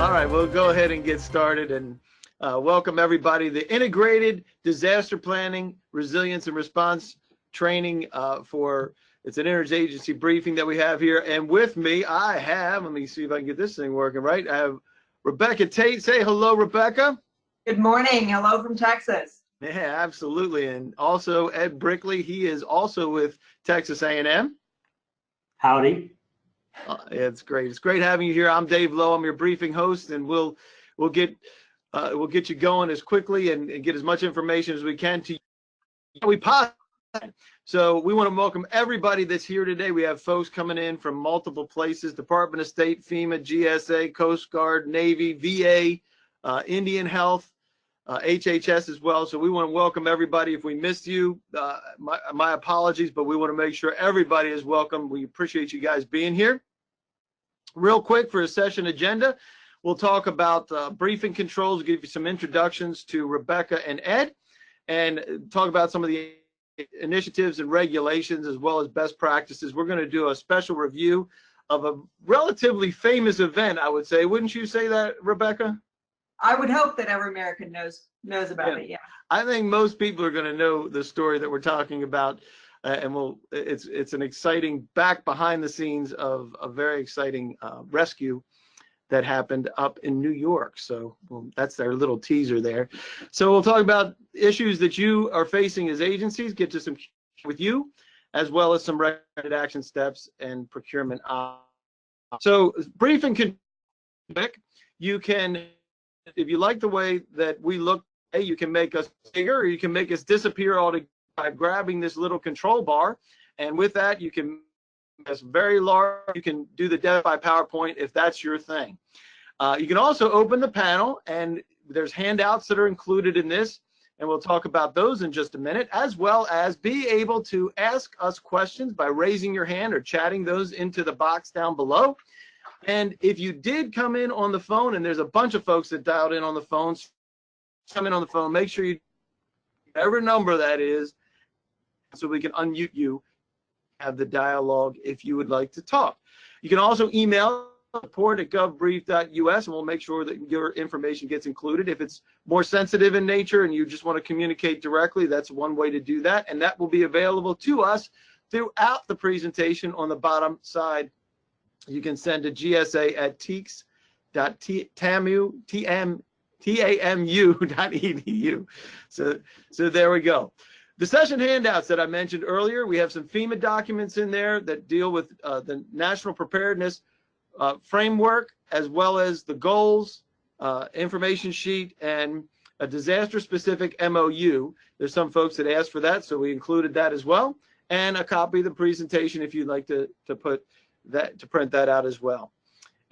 All right, we'll go ahead and get started and welcome everybody. The Integrated Disaster Planning, Resilience and Response Training it's an interagency briefing that we have here. And with me, I have, let me see if I can get this thing working right. I have Rebecca Tate. Say hello, Rebecca. Good morning. Hello from Texas. Yeah, absolutely. And also Ed Brickley. He is also with Texas A&M. Howdy. It's great. It's great having you here. I'm Dave Lowe. I'm your briefing host, and we'll get you going as quickly and get as much information as we can to you. We possibly. So we want to welcome everybody that's here today. We have folks coming in from multiple places: Department of State, FEMA, GSA, Coast Guard, Navy, VA, Indian Health, HHS as well. So we want to welcome everybody. If we missed you, my apologies, but we want to make sure everybody is welcome. We appreciate you guys being here. Real quick for a session agenda, we'll talk about briefing controls, give you some introductions to Rebecca and Ed, and talk about some of the initiatives and regulations as well as best practices. We're going to do a special review of a relatively famous event, I would say. Wouldn't you say that, Rebecca? I would hope that every American knows about it. Yeah. I think most people are going to know the story that we're talking about, and it's an exciting back behind the scenes of a very exciting rescue that happened up in New York. So that's their little teaser there. So we'll talk about issues that you are facing as agencies, get to some with you, as well as some recommended action steps and procurement. So briefing can, you can, if you like the way that we look, you can make us bigger, or you can make us disappear altogether by grabbing this little control bar. And with that, you can make us very large. You can do the death by PowerPoint if that's your thing. You can also open the panel, and there's handouts that are included in this, and we'll talk about those in just a minute, as well as be able to ask us questions by raising your hand or chatting those into the box down below. And if you did come in on the phone, and there's a bunch of folks that dialed in on the phones, come in on the phone, make sure you, whatever number that is, so we can unmute you, have the dialogue if you would like to talk. You can also email support@govbrief.us, and we'll make sure that your information gets included. If it's more sensitive in nature and you just want to communicate directly, that's one way to do that, and that will be available to us throughout the presentation on the bottom side. You can send to gsa@teaks.tamu.edu. So there we go. The session handouts that I mentioned earlier, we have some FEMA documents in there that deal with the national preparedness framework, as well as the goals, information sheet, and a disaster-specific MOU. There's some folks that asked for that, so we included that as well, and a copy of the presentation if you'd like to print that out as well.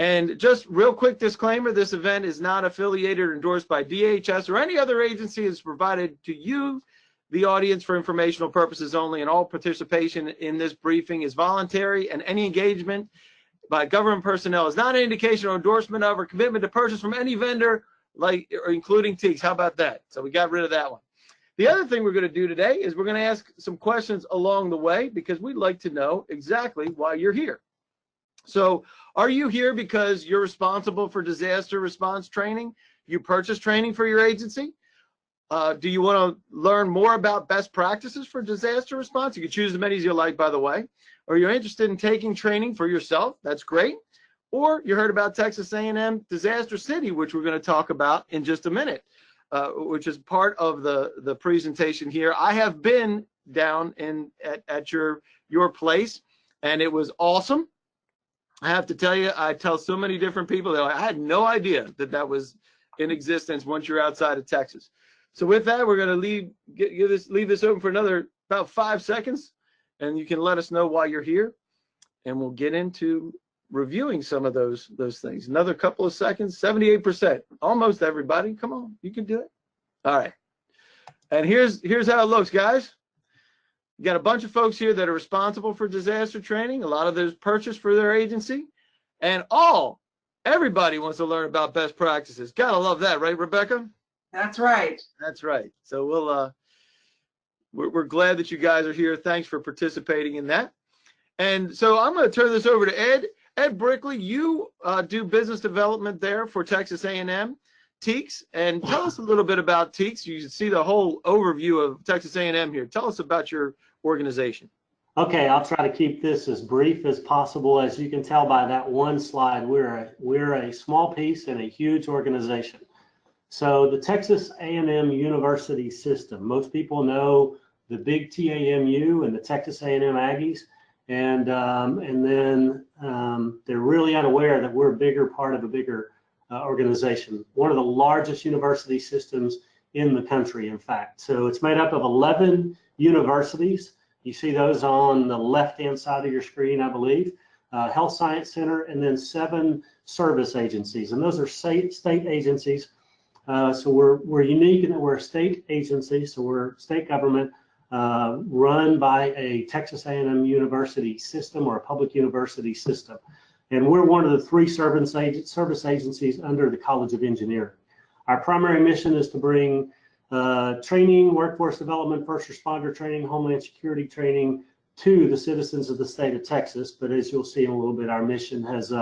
And just real quick disclaimer, this event is not affiliated or endorsed by DHS or any other agency. It's provided to you, the audience, for informational purposes only, and all participation in this briefing is voluntary, and any engagement by government personnel is not an indication or endorsement of or commitment to purchase from any vendor, or including TEAKS. How about that? So we got rid of that one. The other thing we're going to do today is we're going to ask some questions along the way, because we'd like to know exactly why you're here. So are you here because you're responsible for disaster response training? You purchase training for your agency? Do you want to learn more about best practices for disaster response? You can choose as many as you like, by the way. Or you're interested in taking training for yourself? That's great. Or you heard about Texas A&M Disaster City, which we're going to talk about in just a minute, which is part of the presentation here. I have been down at your place, and it was awesome. I have to tell you, I tell so many different people that I had no idea that was in existence once you're outside of Texas. So with that, we're going to leave this open for about 5 seconds, and you can let us know why you're here, and we'll get into reviewing some of those things. Another couple of seconds. 78%, almost everybody. Come on, you can do it. All right, and here's how it looks, guys. You got a bunch of folks here that are responsible for disaster training. A lot of those purchased for their agency, and everybody wants to learn about best practices. Gotta love that, right, Rebecca? That's right. That's right. So we're glad that you guys are here. Thanks for participating in that. And so I'm going to turn this over to Ed. Ed Brickley, you do business development there for Texas A&M TEEX, and tell us a little bit about TEEX. You see the whole overview of Texas A&M here. Tell us about your organization. Okay, I'll try to keep this as brief as possible. As you can tell by that one slide, we're a small piece in a huge organization. So the Texas A&M University system, most people know the big TAMU and the Texas A&M Aggies, and then they're really unaware that we're a bigger part of a bigger organization, one of the largest university systems in the country, in fact. So it's made up of 11 universities. You see those on the left-hand side of your screen, I believe. Health Science Center, and then 7 service agencies, and those are state agencies. So we're unique in that we're a state agency, so we're state government run by a Texas A&M University system or a public university system. And we're one of the 3 service agencies under the College of Engineering. Our primary mission is to bring training, workforce development, first responder training, homeland security training to the citizens of the state of Texas. But as you'll see in a little bit, our mission has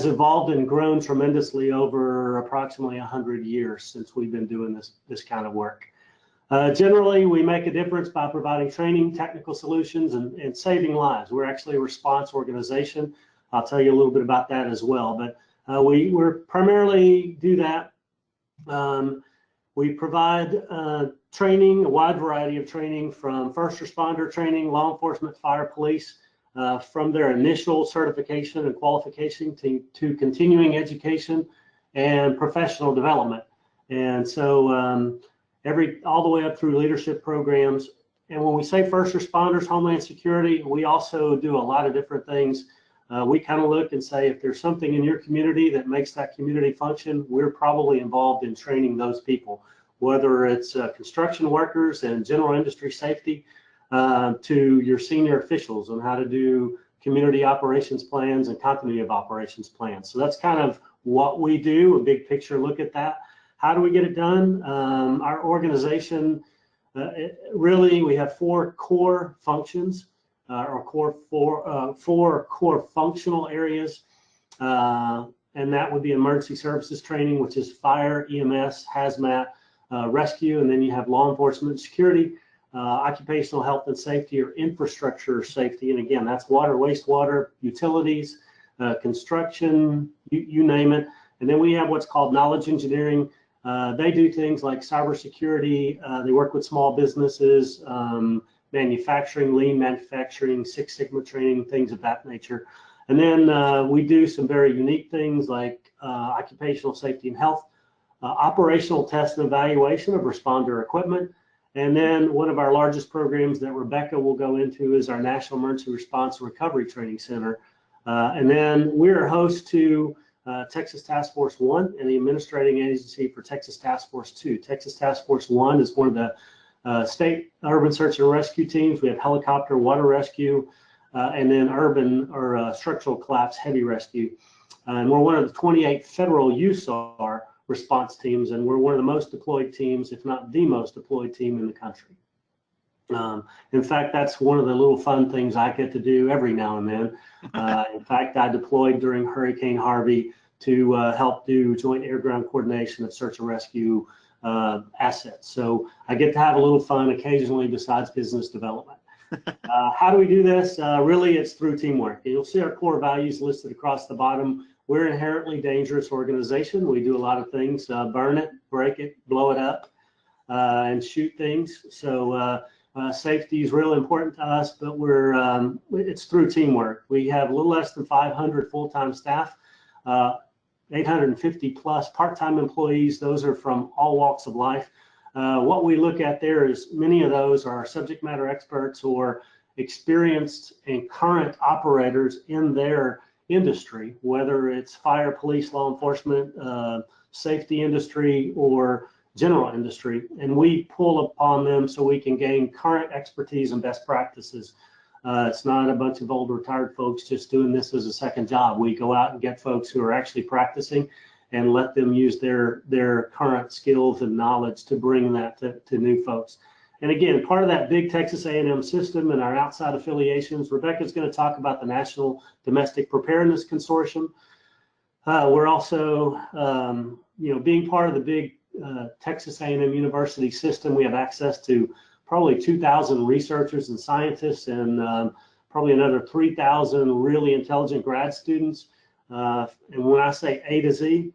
evolved and grown tremendously over approximately 100 years since we've been doing this kind of work. Generally, we make a difference by providing training, technical solutions, and saving lives. We're actually a response organization. I'll tell you a little bit about that as well. But we're primarily do that. We provide training, a wide variety of training, from first responder training, law enforcement, fire, police, from their initial certification and qualification to continuing education and professional development. And so all the way up through leadership programs. And when we say first responders, homeland security, we also do a lot of different things. We kind of look and say, if there's something in your community that makes that community function, we're probably involved in training those people, whether it's construction workers and general industry safety, to your senior officials on how to do community operations plans and continuity of operations plans. So that's kind of what we do, a big picture look at that. How do we get it done? Our organization, really, we have 4 core functions, or 4 core functional areas, and that would be emergency services training, which is fire, EMS, hazmat, rescue, and then you have law enforcement security, occupational health and safety, or infrastructure safety. And again, that's water, wastewater, utilities, construction, you name it. And then we have what's called knowledge engineering. They do things like cybersecurity. They work with small businesses, manufacturing, lean manufacturing, Six Sigma training, things of that nature. And then we do some very unique things like occupational safety and health, operational test and evaluation of responder equipment. And then one of our largest programs that Rebecca will go into is our National Emergency Response and Recovery Training Center. And then we're host to Texas Task Force 1 and the administrating agency for Texas Task Force 2. Texas Task Force 1 is one of the state urban search and rescue teams. We have helicopter, water rescue, and then urban or structural collapse heavy rescue. And we're one of the 28 federal USAR response teams, and we're one of the most deployed teams, if not the most deployed team in the country. In fact, that's one of the little fun things I get to do every now and then. In fact, I deployed during Hurricane Harvey to help do joint air-ground coordination of search and rescue assets. So I get to have a little fun occasionally besides business development. How do we do this? Really, it's through teamwork. You'll see our core values listed across the bottom. We're an inherently dangerous organization. We do a lot of things, burn it, break it, blow it up, and shoot things. So safety is really important to us, but it's through teamwork. We have a little less than 500 full-time staff, 850 plus part-time employees. Those are from all walks of life. What we look at there is many of those are subject matter experts or experienced and current operators in their industry, whether it's fire, police, law enforcement, safety industry, or general industry. And we pull upon them so we can gain current expertise and best practices. It's not a bunch of old retired folks just doing this as a second job. We go out and get folks who are actually practicing and let them use their current skills and knowledge to bring that to new folks. And again, part of that big Texas A&M system and our outside affiliations, Rebecca's going to talk about the National Domestic Preparedness Consortium. We're also, being part of the big Texas A&M University system, we have access to probably 2,000 researchers and scientists and probably another 3,000 really intelligent grad students. And when I say A to Z,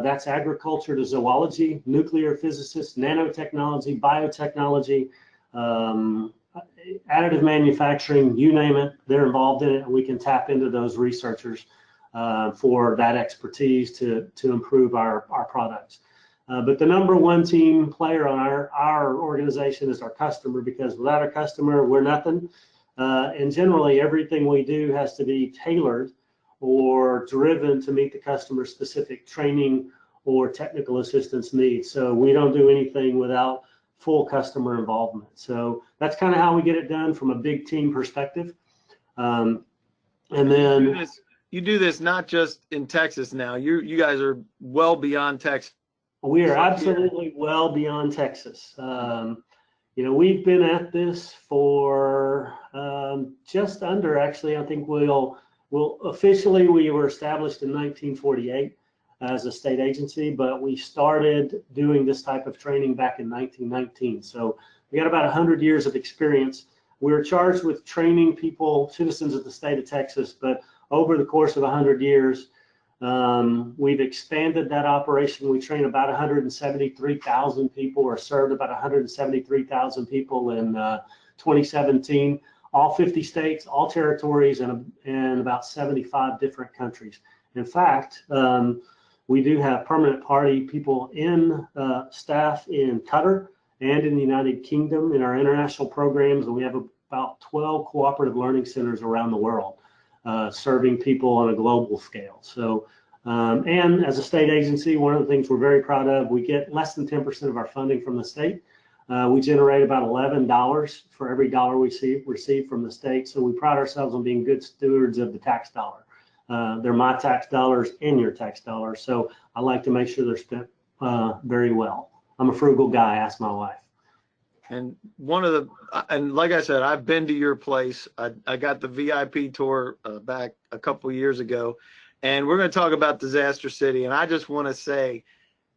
that's agriculture to zoology, nuclear physicists, nanotechnology, biotechnology, additive manufacturing, you name it, they're involved in it, and we can tap into those researchers for that expertise to improve our products. But the number one team player on our organization is our customer, because without our customer, we're nothing. And generally, everything we do has to be tailored or driven to meet the customer's specific training or technical assistance needs. So we don't do anything without full customer involvement. So that's kind of how we get it done from a big team perspective. And then you do this not just in Texas now. You guys are well beyond Texas. We are absolutely well beyond Texas. We've been at this for just under, actually, I think we'll officially, we were established in 1948 as a state agency, but we started doing this type of training back in 1919. So we got about 100 years of experience. We were charged with training people, citizens of the state of Texas, but over the course of 100 years, we've expanded that operation. We train about 173,000 people, or served about 173,000 people in 2017. All 50 states, all territories, and about 75 different countries. In fact, we do have permanent party people in staff in Qatar and in the United Kingdom in our international programs, and we have about 12 cooperative learning centers around the world serving people on a global scale. So, and as a state agency, one of the things we're very proud of, we get less than 10% of our funding from the state. We generate about $11 for every dollar we receive from the state. So we pride ourselves on being good stewards of the tax dollar. They're my tax dollars and your tax dollars. So I like to make sure they're spent very well. I'm a frugal guy, ask my wife. And and like I said, I've been to your place. I got the VIP tour back a couple years ago, and we're going to talk about Disaster City. And I just want to say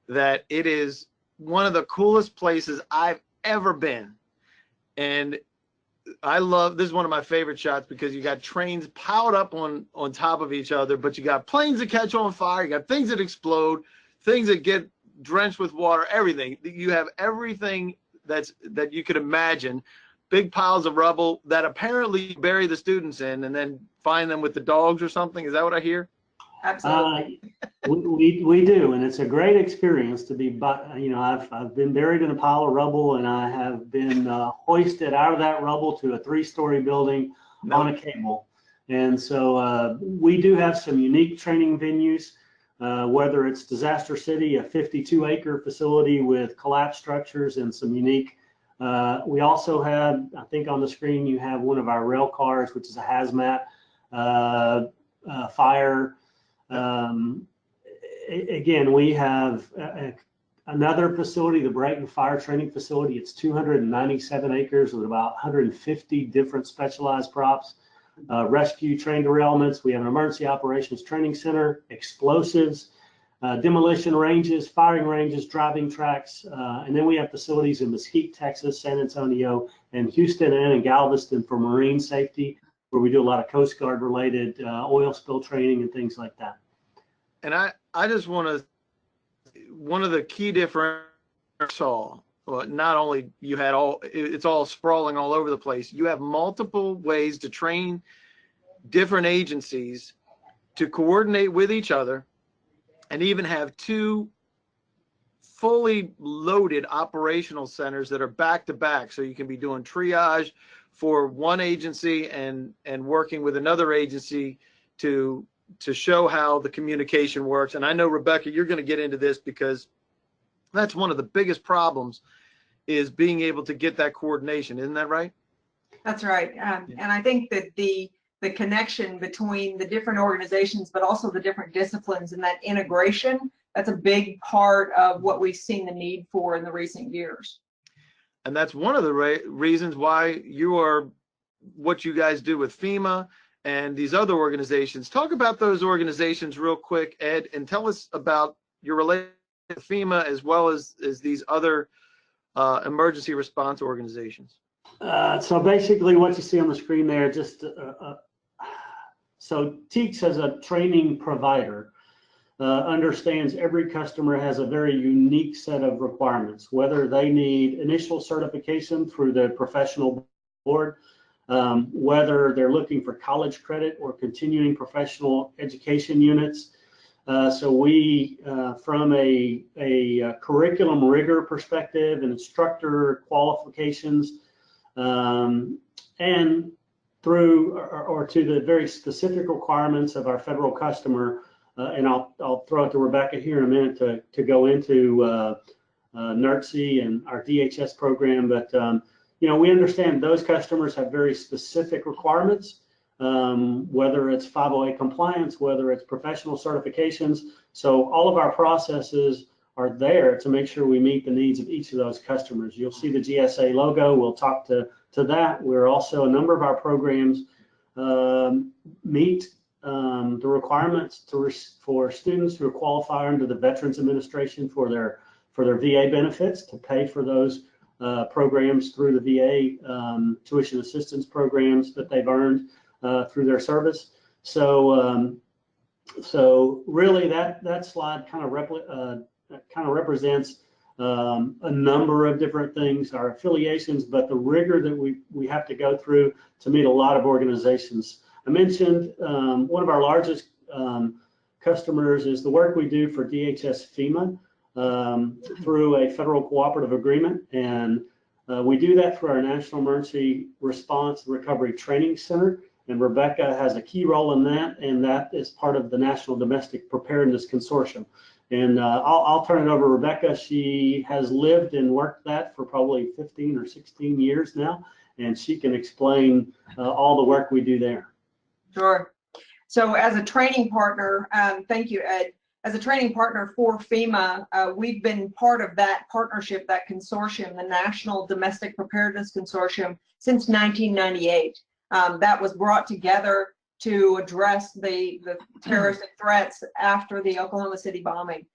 that it is one of the coolest places I've ever been. And I love, this is one of my favorite shots because you got trains piled up on top of each other, but you got planes that catch on fire, you got things that explode, things that get drenched with water, everything. You have everything that you could imagine, big piles of rubble that apparently bury the students in and then find them with the dogs or something. Is that what I hear? Absolutely. We do, and it's a great experience to be, I've been buried in a pile of rubble, and I have been hoisted out of that rubble to a 3-story building on a cable. And so we do have some unique training venues, whether it's Disaster City, a 52-acre facility with collapsed structures and some unique. We also have, I think on the screen you have one of our rail cars, which is a hazmat fire. Again, we have another facility, the Brighton Fire Training Facility. It's 297 acres with about 150 different specialized props, rescue, train derailments. We have an emergency operations training center, explosives, demolition ranges, firing ranges, driving tracks, and then we have facilities in Mesquite, Texas, San Antonio, and Houston and in Galveston for marine safety, where we do a lot of Coast Guard related oil spill training and things like that. And I just want to, one of the key differences I saw, well, not only you had it's all sprawling all over the place, you have multiple ways to train different agencies to coordinate with each other, and even have 2 fully loaded operational centers that are back to back. So you can be doing triage for one agency and working with another agency to show how the communication works. And I know, Rebecca, you're going to get into this because that's one of the biggest problems, is being able to get that coordination. Isn't that right? That's right. And I think that the connection between the different organizations, but also the different disciplines, and that integration, that's a big part of what we've seen the need for in the recent years. And that's one of the reasons why you are what you guys do with FEMA and these other organizations. Talk about those organizations real quick, Ed, and tell us about your relationship with FEMA as well as these other emergency response organizations. So basically what you see on the screen there, so TEACS as a training provider understands every customer has a very unique set of requirements, whether they need initial certification through the professional board, whether they're looking for college credit or continuing professional education units. So we, from a curriculum rigor perspective and instructor qualifications, and through or to the very specific requirements of our federal customer, and I'll throw it to Rebecca here in a minute to go into NERC and our DHS program, but you know, we understand those customers have very specific requirements, whether it's 508 compliance, whether it's professional certifications. So all of our processes are there to make sure we meet the needs of each of those customers. You'll see the GSA logo. We'll talk to that. We're also, a number of our programs meet the requirements for students who qualify under the Veterans Administration for their VA benefits, to pay for those programs through the VA tuition assistance programs that they've earned through their service. So so really that slide kind of represents a number of different things, our affiliations, but the rigor that we have to go through to meet a lot of organizations. I mentioned one of our largest customers is the work we do for DHS FEMA through a federal cooperative agreement, and we do that through our National Emergency Response Recovery Training Center, and Rebecca has a key role in that, and that is part of the National Domestic Preparedness Consortium. And I'll turn it over to Rebecca. She has lived and worked that for probably 15 or 16 years now, and she can explain all the work we do there. Sure. So as a training partner, thank you, Ed. As a training partner for FEMA, we've been part of that partnership, that consortium, the National Domestic Preparedness Consortium, since 1998. That was brought together to address the terroristic threats after the Oklahoma City bombing.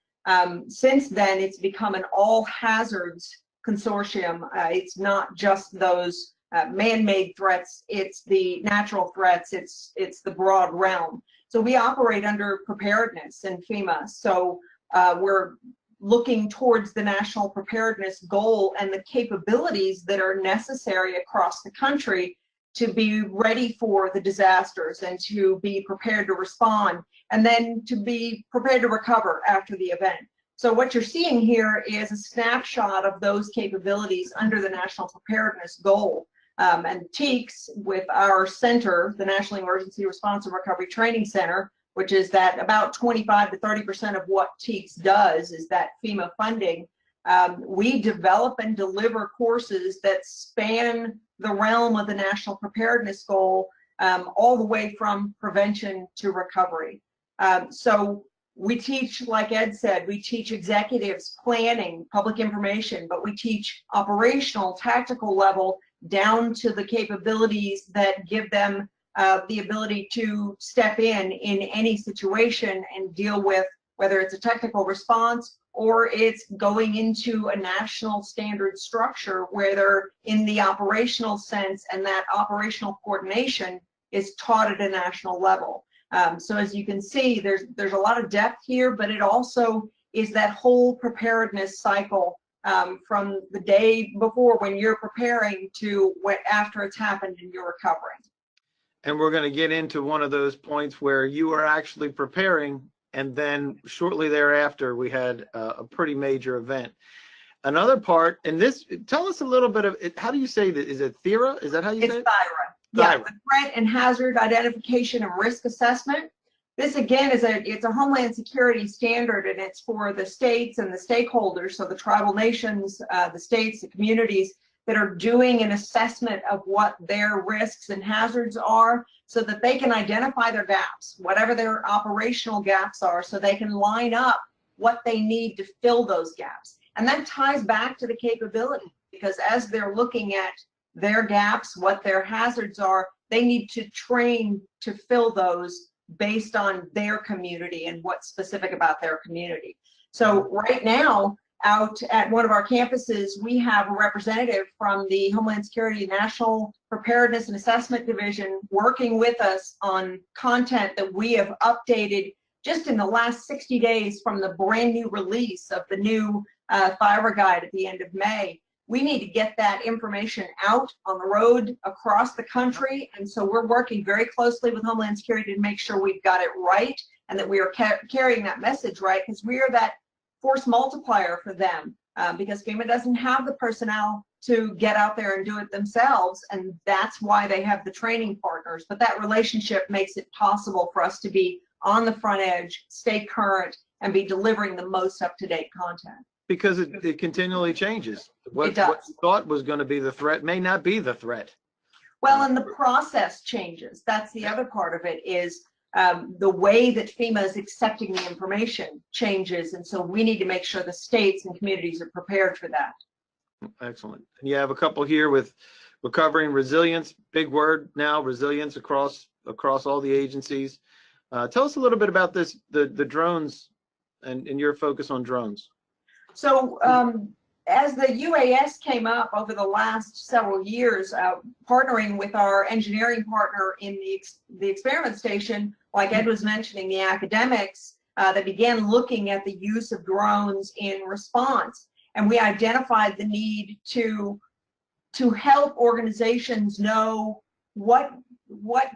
Since then, it's become an all hazards consortium. It's not just those man-made threats, it's the natural threats, it's the broad realm. So we operate under preparedness in FEMA. So we're looking towards the national preparedness goal and the capabilities that are necessary across the country to be ready for the disasters and to be prepared to respond, and then to be prepared to recover after the event. So what you're seeing here is a snapshot of those capabilities under the national preparedness goal. And TEACS, with our center, the National Emergency Response and Recovery Training Center, which is that about 25 to 30% of what TEACS does is that FEMA funding. We develop and deliver courses that span the realm of the national preparedness goal, all the way from prevention to recovery. So we teach, like Ed said, we teach executives planning, public information, but we teach operational, tactical level down to the capabilities that give them the ability to step in any situation and deal with, whether it's a technical response or it's going into a national standard structure where they're in the operational sense, and that operational coordination is taught at a national level. So as you can see, there's a lot of depth here, but it also is that whole preparedness cycle from the day before when you're preparing to after it's happened and you're recovering. And we're going to get into one of those points where you are actually preparing, and then shortly thereafter we had a pretty major event. Another part, and this, tell us a little bit of it. How do you say that? Is it THERA? Is that how you say it? It's THERA. Yeah, the threat and hazard identification and risk assessment. This again is it's a Homeland Security standard, and it's for the states and the stakeholders, so the tribal nations, the states, the communities that are doing an assessment of what their risks and hazards are, so that they can identify their gaps, whatever their operational gaps are, so they can line up what they need to fill those gaps. And that ties back to the capability. because as they're looking at their gaps, what their hazards are, they need to train to fill those based on their community and what's specific about their community. So right now, out at one of our campuses, we have a representative from the Homeland Security National Preparedness and Assessment Division working with us on content that we have updated just in the last 60 days from the brand new release of the new Thyra Guide at the end of May. We need to get that information out on the road across the country, and so we're working very closely with Homeland Security to make sure we've got it right and that we are carrying that message right, because we are that force multiplier for them, because FEMA doesn't have the personnel to get out there and do it themselves, and that's why they have the training partners. But that relationship makes it possible for us to be on the front edge, stay current, and be delivering the most up-to-date content. Because it continually changes. What you thought was going to be the threat may not be the threat. Well, and the process changes. That's the other part of it, is the way that FEMA is accepting the information changes, and so we need to make sure the states and communities are prepared for that. Excellent. And you have a couple here with recovering resilience, big word now, resilience across all the agencies. Tell us a little bit about this, the drones and your focus on drones. So as the UAS came up over the last several years, partnering with our engineering partner in the experiment station, like Ed was mentioning, the academics, that began looking at the use of drones in response. And we identified the need to help organizations know what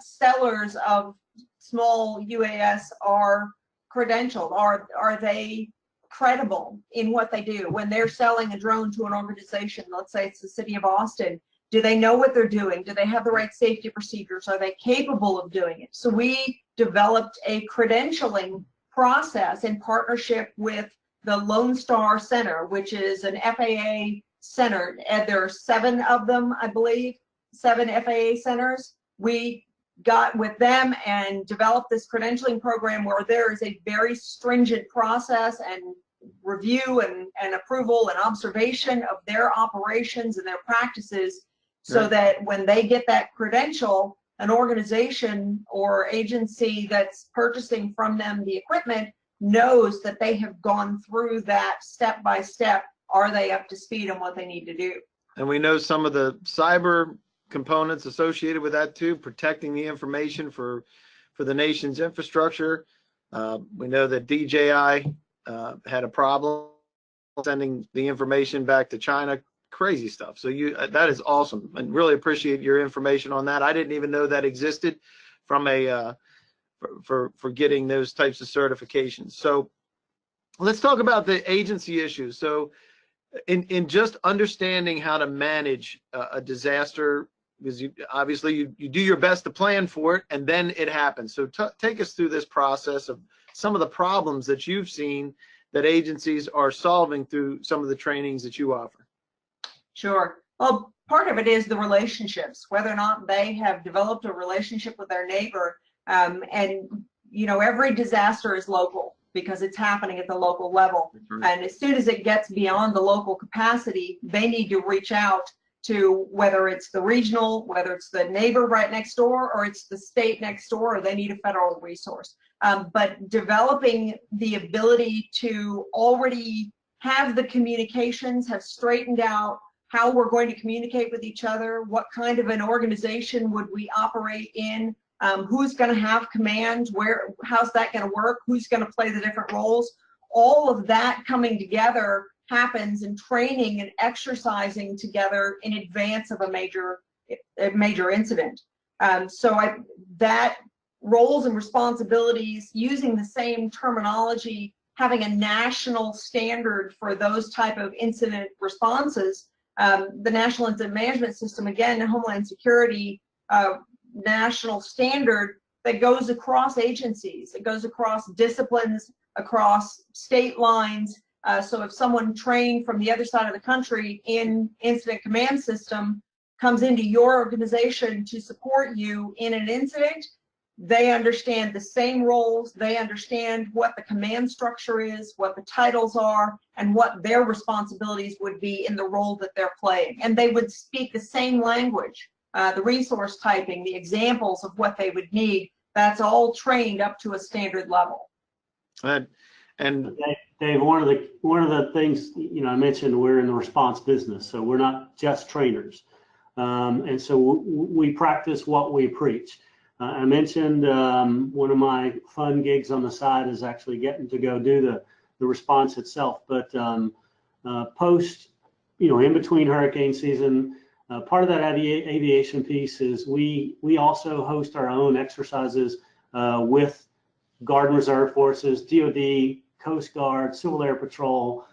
sellers of small UAS are credentialed. Are they credible in what they do? When they're selling a drone to an organization, let's say it's the city of Austin, do they know what they're doing? Do they have the right safety procedures? Are they capable of doing it? So we developed a credentialing process in partnership with the Lone Star Center, which is an FAA center, and there are 7 of them, I believe, 7 FAA centers. We got with them and developed this credentialing program where there is a very stringent process and review and approval and observation of their operations and their practices, so that when they get that credential, an organization or agency that's purchasing from them the equipment knows that they have gone through that step by step. Are they up to speed on what they need to do? And we know some of the cyber components associated with that too, protecting the information for the nation's infrastructure. We know that DJI had a problem sending the information back to China. Crazy stuff. So that is awesome, and really appreciate your information on that. I didn't even know that existed from a for getting those types of certifications. So let's talk about the agency issues. So in just understanding how to manage a disaster, because obviously you do your best to plan for it, and then it happens. So take us through this process of some of the problems that you've seen that agencies are solving through some of the trainings that you offer. Sure. Well, part of it is the relationships, whether or not they have developed a relationship with their neighbor. And, you know, every disaster is local because it's happening at the local level. And as soon as it gets beyond the local capacity, they need to reach out to whether it's the regional, whether it's the neighbor right next door, or it's the state next door, or they need a federal resource. But developing the ability to already have the communications, have straightened out how we're going to communicate with each other, what kind of an organization would we operate in, who's going to have command, how's that going to work, who's going to play the different roles. All of that coming together happens in training and exercising together in advance of a major incident. That roles and responsibilities, using the same terminology, having a national standard for those type of incident responses. The National Incident Management System, again, Homeland Security national standard that goes across agencies. It goes across disciplines, across state lines. So if someone trained from the other side of the country in incident command system comes into your organization to support you in an incident, they understand the same roles, they understand what the command structure is, what the titles are, and what their responsibilities would be in the role that they're playing. And they would speak the same language, the resource typing, the examples of what they would need, that's all trained up to a standard level. And Dave, one of the things, I mentioned we're in the response business, so we're not just trainers, and so we practice what we preach. I mentioned one of my fun gigs on the side is actually getting to go do the response itself, but post, in between hurricane season, part of that aviation piece is we also host our own exercises with Guard and Reserve Forces, DoD, Coast Guard, Civil Air Patrol,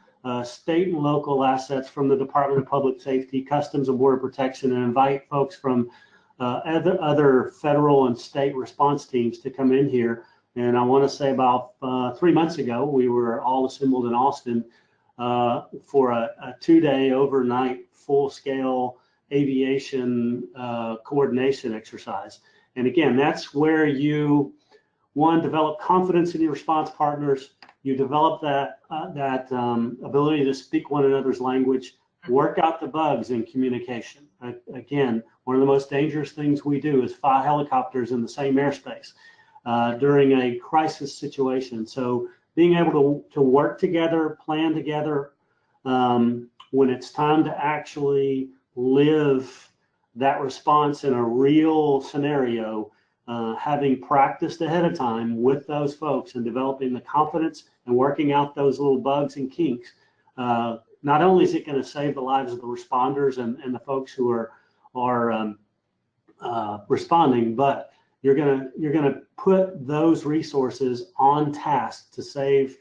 state and local assets from the Department of Public Safety, Customs and Border Protection, and invite folks from other federal and state response teams to come in here. And I want to say about 3 months ago, we were all assembled in Austin for a 2-day overnight full-scale aviation coordination exercise. And again, that's where you, one, develop confidence in your response partners. You develop that ability to speak one another's language, work out the bugs in communication. Again, one of the most dangerous things we do is fly helicopters in the same airspace during a crisis situation. So being able to work together, plan together, when it's time to actually live that response in a real scenario, having practiced ahead of time with those folks and developing the confidence and working out those little bugs and kinks, not only is it going to save the lives of the responders and the folks who are responding, but you're gonna put those resources on task to save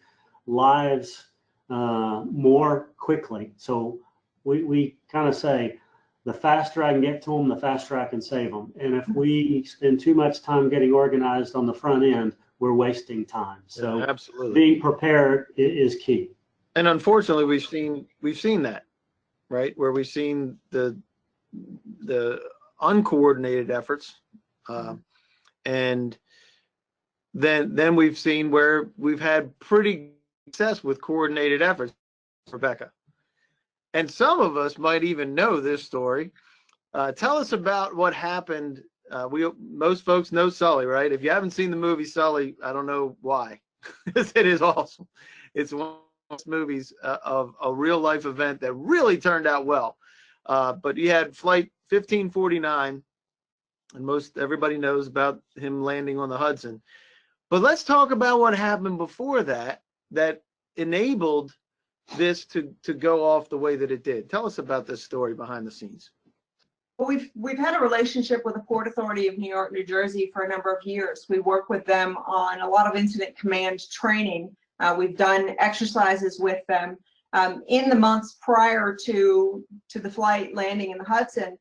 lives more quickly. So we kind of say, the faster I can get to them, the faster I can save them. And if we spend too much time getting organized on the front end, we're wasting time. So yeah, absolutely, being prepared is key. And unfortunately, we've seen that, right, where we've seen the uncoordinated efforts, and then we've seen where we've had pretty success with coordinated efforts, Rebecca. And some of us might even know this story. Tell us about what happened. Most folks know Sully, right? If you haven't seen the movie Sully, I don't know why. It is awesome. It's one of those movies of a real life event that really turned out well. But you had Flight 1549, and everybody knows about him landing on the Hudson. But let's talk about what happened before that enabled this to go off the way that it did. Tell us about this story behind the scenes. We've had a relationship with the Port Authority of New York, New Jersey for a number of years. We work with them on a lot of incident command training. We've done exercises with them. In the months prior to the flight landing in the Hudson,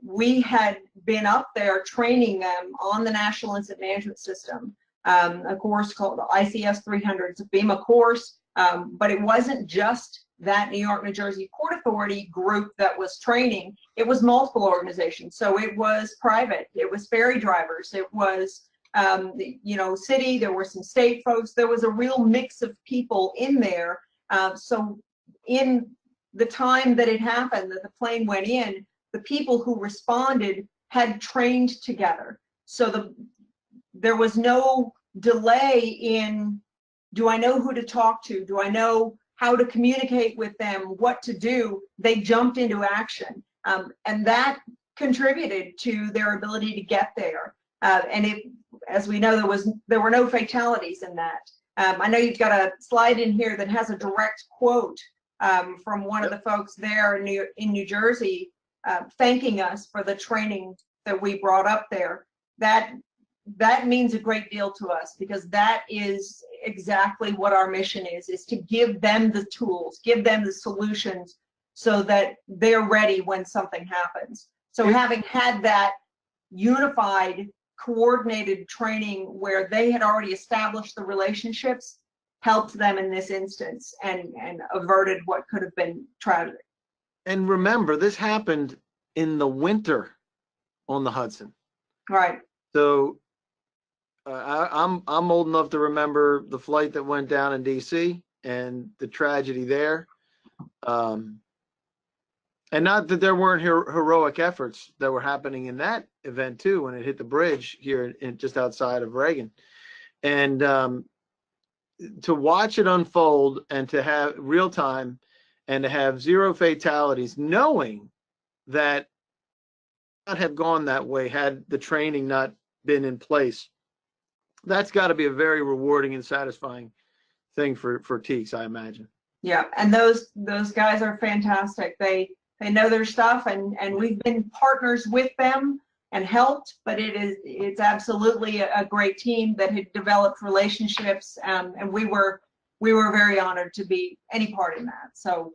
we had been up there training them on the National Incident Management System, a course called the ICS 300. It's a FEMA course, but it wasn't just that New York, New Jersey Port Authority group that was training. It was multiple organizations. So it was private, it was ferry drivers, it was city, there were some state folks, there was a real mix of people in there. So in the time that it happened, that the plane went in, the people who responded had trained together. So there was no delay in, do I know who to talk to? Do I know how to communicate with them, what to do? They jumped into action. And that contributed to their ability to get there. And as we know, there were no fatalities in that. I know you've got a slide in here that has a direct quote from one of the folks there in New Jersey, thanking us for the training that we brought up there. That means a great deal to us, because that is exactly what our mission is to give them the tools, give them the solutions so that they're ready when something happens. So having had that unified, coordinated training where they had already established the relationships helped them in this instance and averted what could have been tragic. And remember, this happened in the winter on the Hudson. Right. So I'm old enough to remember the flight that went down in D.C. and the tragedy there. And not that there weren't heroic efforts that were happening in that event too, when it hit the bridge here just outside of Reagan. And to watch it unfold and to have real time and to have zero fatalities, knowing that not have gone that way had the training not been in place, that's got to be a very rewarding and satisfying thing for teaks, I imagine. Yeah, and those guys are fantastic. They know their stuff, and we've been partners with them and helped, but it's absolutely a great team that had developed relationships, and we were very honored to be any part in that. So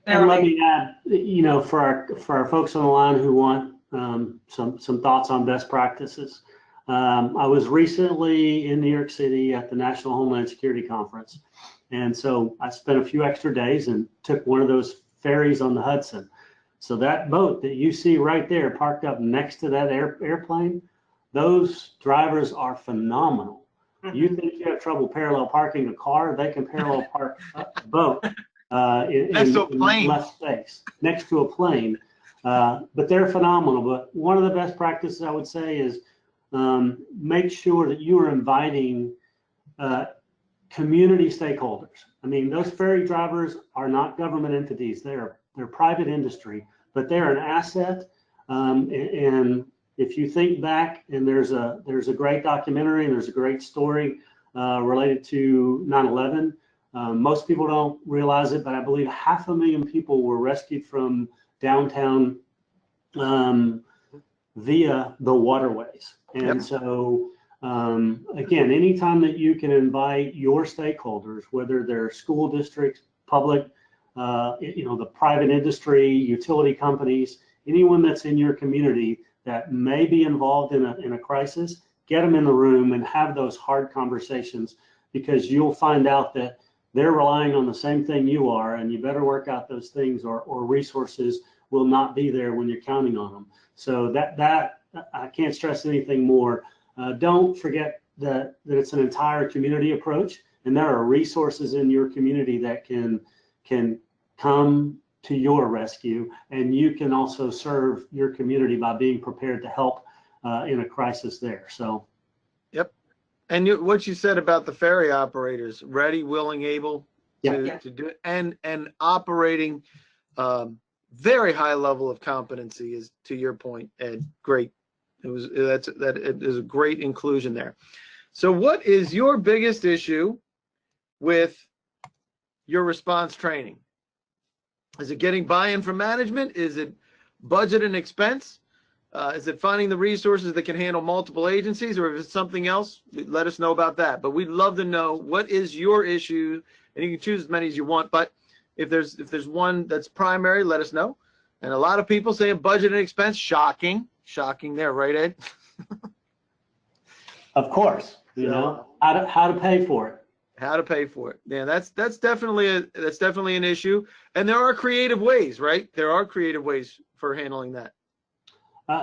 and let me add, you know, for our folks on the line who want some thoughts on best practices. I was recently in New York City at the National Homeland Security Conference. And so I spent a few extra days and took one of those ferries on the Hudson. So that boat that you see right there parked up next to that airplane, those drivers are phenomenal. Mm-hmm. You think you have trouble parallel parking a car, they can parallel park a boat in less space, next to a plane. But they're phenomenal. But one of the best practices I would say is make sure that you are inviting community stakeholders. I mean, those ferry drivers are not government entities. They're private industry, but they're an asset. And if you think back, and there's a great documentary and there's a great story related to 9/11. Most people don't realize it, but I believe 500,000 people were rescued from downtown via the waterways. And yep. So again, anytime that you can invite your stakeholders, whether they're school districts, public, you know, the private industry, utility companies, anyone that's in your community that may be involved in a crisis, get them in the room and have those hard conversations, because you'll find out that they're relying on the same thing you are, and you better work out those things, or resources will not be there when you're counting on them. So that I can't stress anything more. Don't forget that it's an entire community approach, and there are resources in your community that can come to your rescue, and you can also serve your community by being prepared to help in a crisis there. So, yep. And what you said about the ferry operators, ready, willing, able to do it, and operating very high level of competency is, to your point, Ed. Great. It is a great inclusion there. So what is your biggest issue with your response training? Is it getting buy-in from management? Is it budget and expense? Is it finding the resources that can handle multiple agencies, or if it's something else, let us know about that. But we'd love to know, what is your issue, and you can choose as many as you want, but if there's one that's primary, let us know. And a lot of people saying budget and expense. Shocking there, right, Ed? Of course, you know how to pay for it. How to pay for it. Yeah, that's definitely an issue. And there are creative ways, right? There are creative ways for handling that.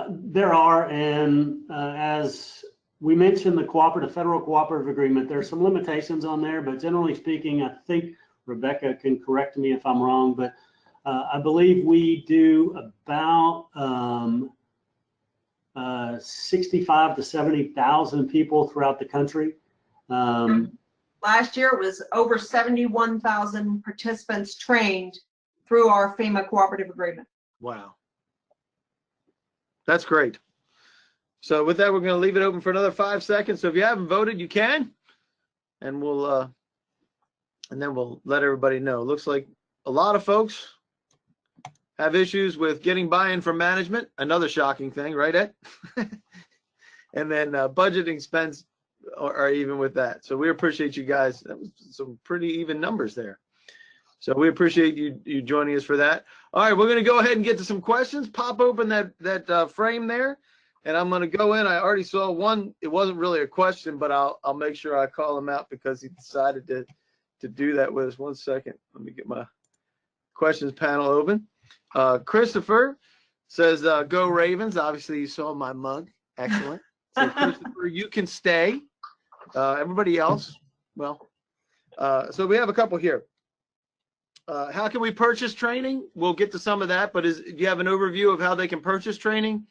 There are, and as we mentioned, the federal cooperative agreement, there are some limitations on there, but generally speaking, I think Rebecca can correct me if I'm wrong, but I believe we do about 65 to 70,000 people throughout the country. Last year it was over 71,000 participants trained through our FEMA cooperative agreement. Wow. That's great. So with that, we're going to leave it open for another 5 seconds. So if you haven't voted, you can, and then we'll let everybody know. Looks like a lot of folks have issues with getting buy-in from management. Another shocking thing, right, Ed? And then budgeting expense are even with that. So we appreciate you guys. That was some pretty even numbers there. So we appreciate you joining us for that. All right, we're going to go ahead and get to some questions. Pop open that frame there, and I'm going to go in. I already saw one. It wasn't really a question, but I'll make sure I call him out because he decided to do that with us. 1 second. Let me get my questions panel open. Christopher says, "Go Ravens." Obviously, you saw my mug. Excellent. So Christopher, you can stay. Everybody else, well, so we have a couple here. How can we purchase training? We'll get to some of that, but do you have an overview of how they can purchase training,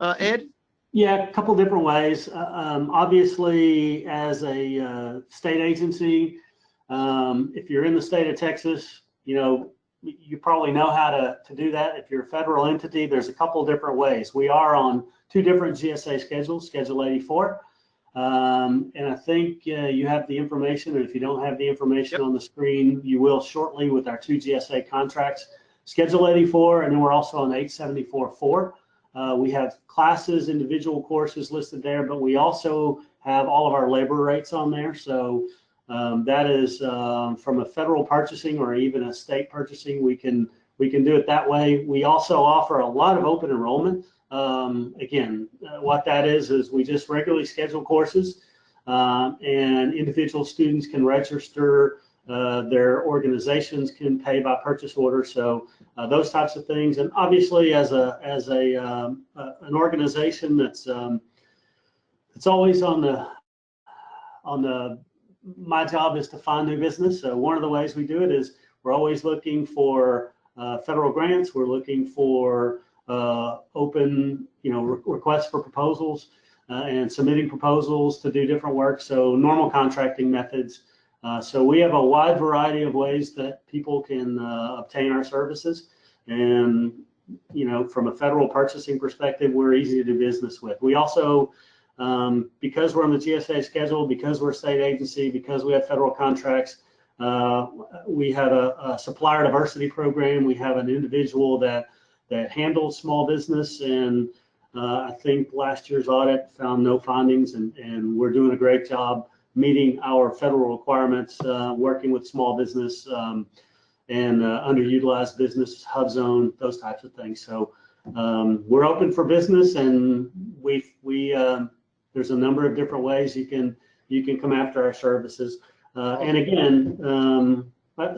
Ed? Yeah, a couple different ways. Obviously, as a state agency, if you're in the state of Texas, you probably know how to do that. If you're a federal entity, there's a couple different ways. We are on 2 different GSA schedules, Schedule 84. And I think you have the information, and if you don't have the information on the screen, you will shortly with our 2 GSA contracts, Schedule 84, and then we're also on 874-4. We have classes, individual courses listed there, but we also have all of our labor rates on there. So that is from a federal purchasing or even a state purchasing, we can do it that way. We also offer a lot of open enrollment. Again, what that is we just regularly schedule courses, and individual students can register. Their organizations can pay by purchase order. So those types of things. And obviously, as an organization that's always on the my job is to find new business. So one of the ways we do it is we're always looking for federal grants. We're looking for open, requests for proposals and submitting proposals to do different work. So normal contracting methods. So we have a wide variety of ways that people can obtain our services. And, from a federal purchasing perspective, we're easy to do business with. We also, because we're on the GSA schedule, because we're a state agency, because we have federal contracts, we have a supplier diversity program. We have an individual that handles small business, and I think last year's audit found no findings, and we're doing a great job meeting our federal requirements, working with small business and underutilized business, hub zone, those types of things. So we're open for business, and there's a number of different ways you can come after our services. And again,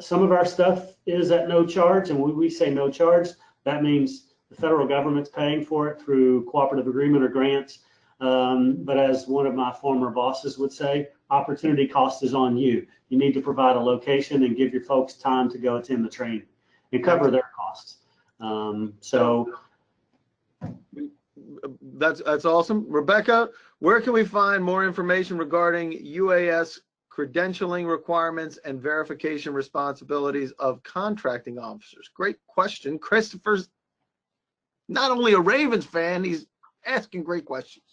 some of our stuff is at no charge, and when we say no charge, that means the federal government's paying for it through cooperative agreement or grants. But as one of my former bosses would say, opportunity cost is on you. You need to provide a location and give your folks time to go attend the training and cover their costs. So that's awesome. Rebecca, where can we find more information regarding UAS credentialing requirements and verification responsibilities of contracting officers? Great question. Christopher's not only a Ravens fan, he's asking great questions.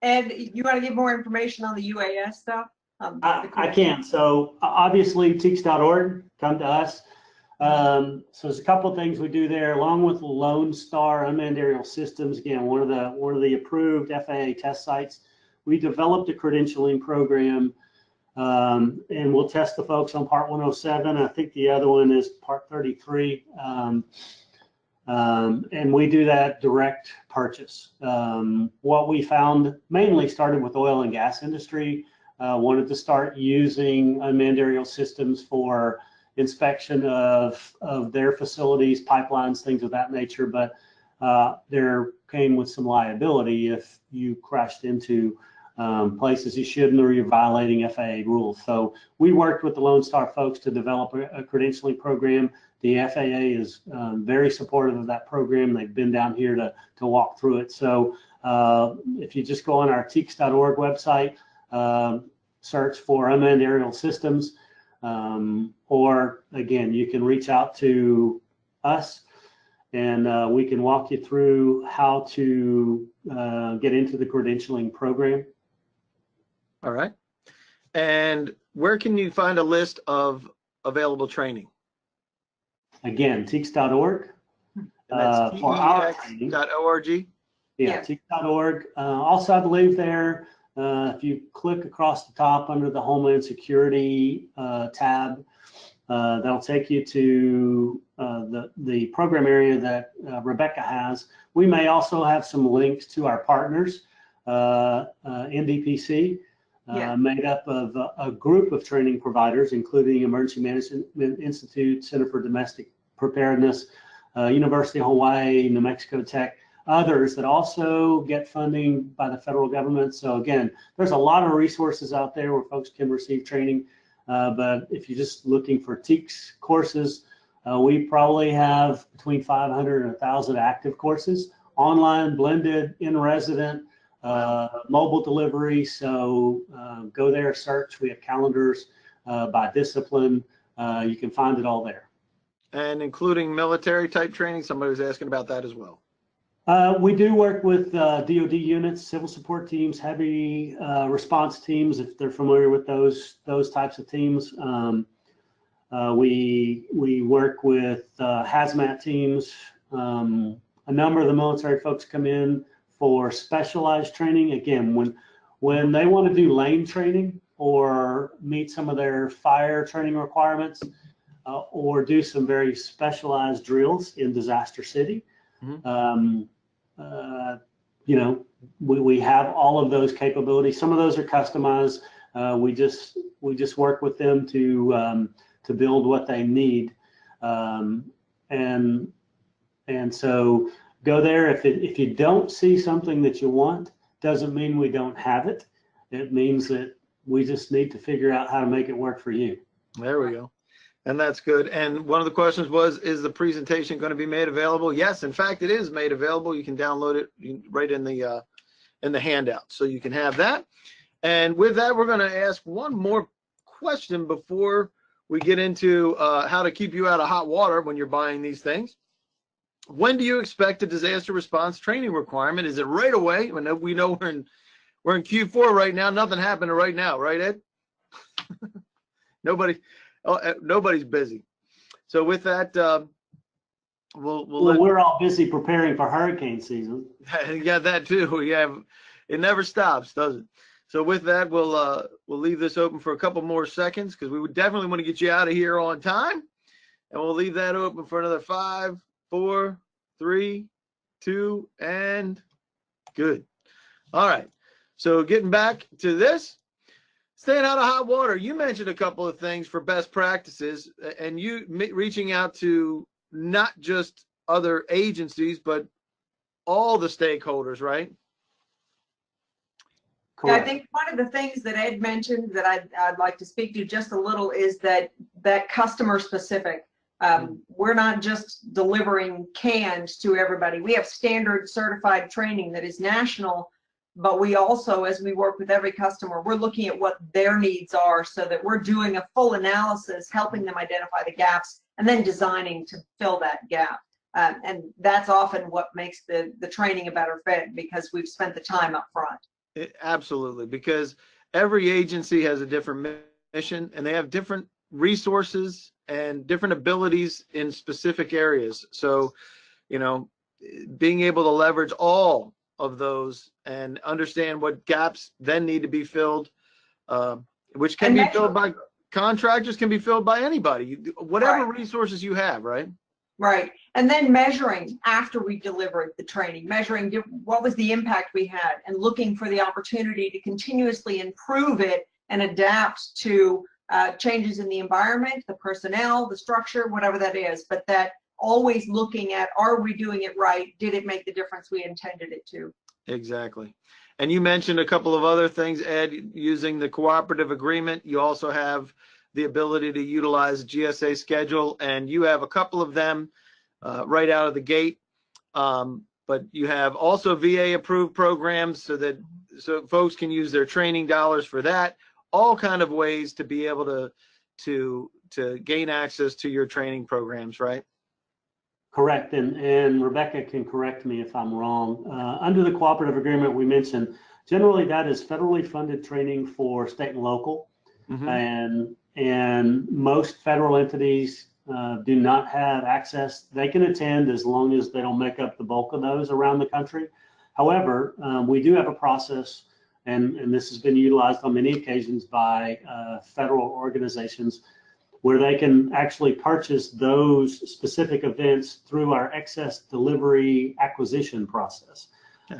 Ed, you want to give more information on the UAS stuff? I can. So obviously teaks.org, come to us. So there's a couple of things we do there, along with Lone Star Unmanned Aerial Systems. Again, one of the approved FAA test sites. We developed a credentialing program, and we'll test the folks on Part 107. I think the other one is Part 33. And we do that direct purchase. What we found mainly started with oil and gas industry, wanted to start using unmanned aerial systems for inspection of their facilities, pipelines, things of that nature. But there came with some liability if you crashed into places you shouldn't, or you're violating FAA rules. So we worked with the Lone Star folks to develop a credentialing program. The FAA is very supportive of that program. They've been down here to walk through it. So if you just go on our teaks.org website, search for unmanned aerial systems, or again, you can reach out to us, and we can walk you through how to get into the credentialing program. All right. And where can you find a list of available training? Again, teaks.org. That's for our training. .org. Yeah, teaks.org. Also, I believe there, if you click across the top under the Homeland Security tab, that'll take you to the program area that Rebecca has. We may also have some links to our partners, NDPC, made up of a group of training providers, including Emergency Management Institute, Center for Domestic Preparedness, University of Hawaii, New Mexico Tech. others that also get funding by the federal government. So again, there's a lot of resources out there where folks can receive training. But if you're just looking for TEACS courses, we probably have between 500 and 1,000 active courses, online, blended, in resident, mobile delivery. So go there, search. We have calendars by discipline. You can find it all there. And including military type training, somebody was asking about that as well. We do work with DoD units, civil support teams, heavy response teams, if they're familiar with those types of teams. We work with hazmat teams. A number of the military folks come in for specialized training. Again, when they want to do lane training or meet some of their fire training requirements, or do some very specialized drills in disaster city. Mm-hmm. You know, we have all of those capabilities. Some of those are customized. We just work with them to build what they need, and so go there. If you don't see something that you want, doesn't mean we don't have it. It means that we just need to figure out how to make it work for you. There we go. And that's good. And one of the questions was, is the presentation going to be made available? Yes, in fact, it is made available. You can download it right in the handout. So you can have that. And with that, we're going to ask one more question before we get into how to keep you out of hot water when you're buying these things. When do you expect a disaster response training requirement? Is it right away? We know we're in Q4 right now. Nothing happening right now, right, Ed? Nobody's busy. So with that, we're all busy preparing for hurricane season. Yeah, that too. Yeah, it never stops, does it? So with that, we'll leave this open for a couple more seconds because we would definitely want to get you out of here on time, and we'll leave that open for another 5, 4, 3, 2, and good. All right. So getting back to this. Staying out of hot water, you mentioned a couple of things for best practices, and you reaching out to not just other agencies, but all the stakeholders, right? Yeah, I think one of the things that Ed mentioned that I'd like to speak to just a little is that customer specific. We're not just delivering cans to everybody. We have standard certified training that is national. But we also, as we work with every customer, we're looking at what their needs are so that we're doing a full analysis, helping them identify the gaps, and then designing to fill that gap. And that's often what makes the training a better fit because we've spent the time up front. Absolutely, because every agency has a different mission and they have different resources and different abilities in specific areas. So, you know, being able to leverage all of those and understand what gaps then need to be filled, which can be filled by contractors, can be filled by anybody, whatever resources you have, right? Right. And then measuring after we delivered the training, measuring what was the impact we had and looking for the opportunity to continuously improve it and adapt to changes in the environment, the personnel, the structure, whatever that is, but that always looking at, are we doing it right? Did it make the difference we intended it to? Exactly. And you mentioned a couple of other things, Ed, using the cooperative agreement. You also have the ability to utilize GSA schedule, and you have a couple of them right out of the gate. But you have also VA approved programs so folks can use their training dollars for that. All kind of ways to be able to gain access to your training programs, right? Correct, and Rebecca can correct me if I'm wrong. Under the cooperative agreement we mentioned, generally that is federally funded training for state and local, and most federal entities do not have access. They can attend as long as they don't make up the bulk of those around the country. However, we do have a process, and this has been utilized on many occasions by federal organizations, where they can actually purchase those specific events through our excess delivery acquisition process.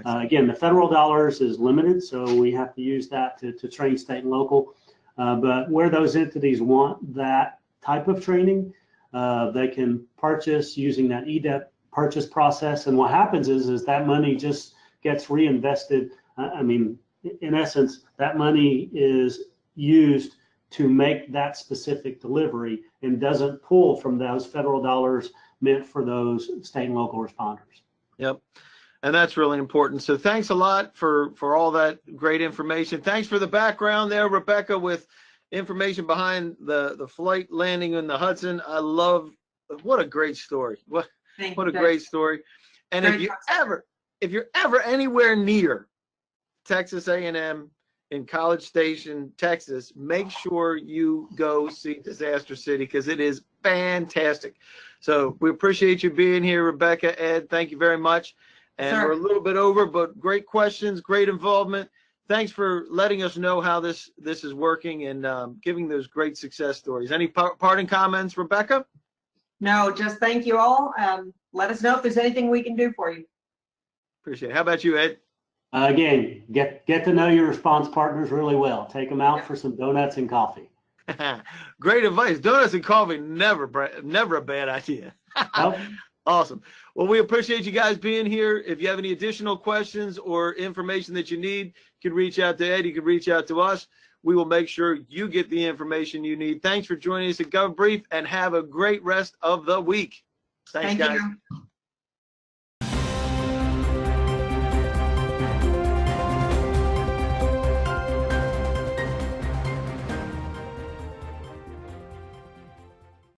Again, the federal dollars is limited, so we have to use that to train state and local. But where those entities want that type of training, they can purchase using that EDEP purchase process. And what happens is that money just gets reinvested. I mean, in essence, that money is used to make that specific delivery and doesn't pull from those federal dollars meant for those state and local responders. Yep. And that's really important. So thanks a lot for all that great information. Thanks for the background there, Rebecca, with information behind the flight landing in the Hudson. I love, what a great story. What a great story. And if you're ever anywhere near Texas A&M in College Station, Texas, make sure you go see Disaster City because it is fantastic. So we appreciate you being here, Rebecca, Ed. Thank you very much. And we're a little bit over, but great questions, great involvement. Thanks for letting us know how this is working and giving those great success stories. Any parting comments, Rebecca? No, just thank you all. Let us know if there's anything we can do for you. Appreciate it. How about you, Ed? Again, get to know your response partners really well. Take them out for some donuts and coffee. Great advice. Donuts and coffee, never a bad idea. Nope. Awesome. Well, we appreciate you guys being here. If you have any additional questions or information that you need, you can reach out to Ed. You can reach out to us. We will make sure you get the information you need. Thanks for joining us at GovBrief, and have a great rest of the week. Thanks, guys. Thank you.